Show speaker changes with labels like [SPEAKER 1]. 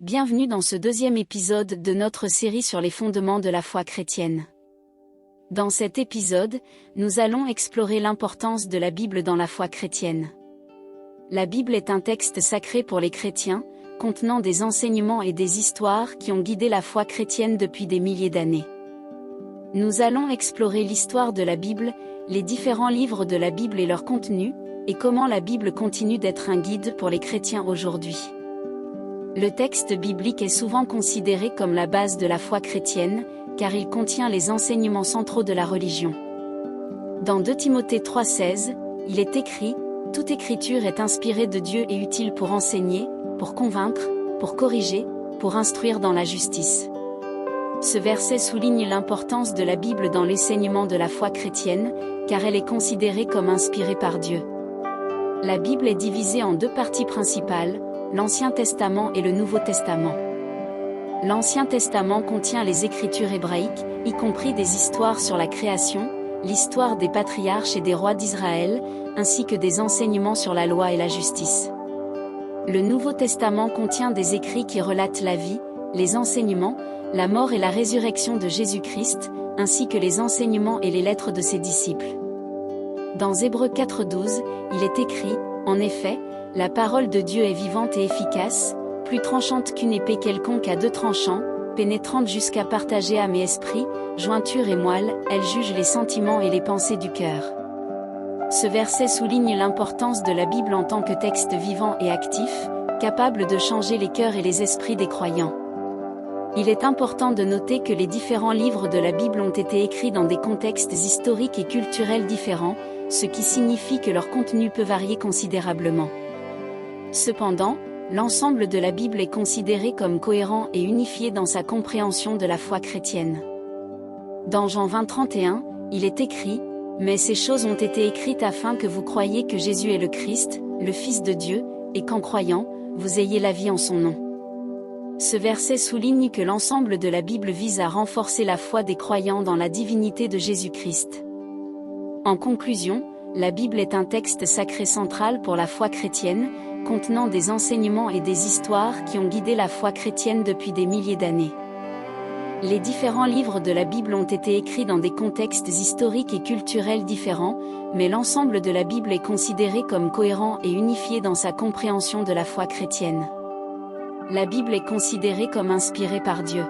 [SPEAKER 1] Bienvenue dans ce deuxième épisode de notre série sur les fondements de la foi chrétienne. Dans cet épisode, nous allons explorer l'importance de la Bible dans la foi chrétienne. La Bible est un texte sacré pour les chrétiens, contenant des enseignements et des histoires qui ont guidé la foi chrétienne depuis des milliers d'années. Nous allons explorer l'histoire de la Bible, les différents livres de la Bible et leur contenu, et comment la Bible continue d'être un guide pour les chrétiens aujourd'hui. Le texte biblique est souvent considéré comme la base de la foi chrétienne, car il contient les enseignements centraux de la religion. Dans 2 Timothée 3,16, il est écrit « Toute écriture est inspirée de Dieu et utile pour enseigner, pour convaincre, pour corriger, pour instruire dans la justice. » Ce verset souligne l'importance de la Bible dans l'enseignement de la foi chrétienne, car elle est considérée comme inspirée par Dieu. La Bible est divisée en 2 parties principales, l'Ancien Testament et le Nouveau Testament. L'Ancien Testament contient les écritures hébraïques, y compris des histoires sur la création, l'histoire des patriarches et des rois d'Israël, ainsi que des enseignements sur la loi et la justice. Le Nouveau Testament contient des écrits qui relatent la vie, les enseignements, la mort et la résurrection de Jésus-Christ, ainsi que les enseignements et les lettres de ses disciples. Dans Hébreux 4,12, il est écrit, en effet, la parole de Dieu est vivante et efficace, plus tranchante qu'une épée quelconque à 2 tranchants, pénétrante jusqu'à partager âme et esprit, jointure et moelle, elle juge les sentiments et les pensées du cœur. Ce verset souligne l'importance de la Bible en tant que texte vivant et actif, capable de changer les cœurs et les esprits des croyants. Il est important de noter que les différents livres de la Bible ont été écrits dans des contextes historiques et culturels différents, ce qui signifie que leur contenu peut varier considérablement. Cependant, l'ensemble de la Bible est considéré comme cohérent et unifié dans sa compréhension de la foi chrétienne. Dans Jean 20:31, il est écrit « Mais ces choses ont été écrites afin que vous croyiez que Jésus est le Christ, le Fils de Dieu, et qu'en croyant, vous ayez la vie en son nom. » Ce verset souligne que l'ensemble de la Bible vise à renforcer la foi des croyants dans la divinité de Jésus-Christ. En conclusion, la Bible est un texte sacré central pour la foi chrétienne, contenant des enseignements et des histoires qui ont guidé la foi chrétienne depuis des milliers d'années. Les différents livres de la Bible ont été écrits dans des contextes historiques et culturels différents, mais l'ensemble de la Bible est considéré comme cohérent et unifié dans sa compréhension de la foi chrétienne. La Bible est considérée comme inspirée par Dieu.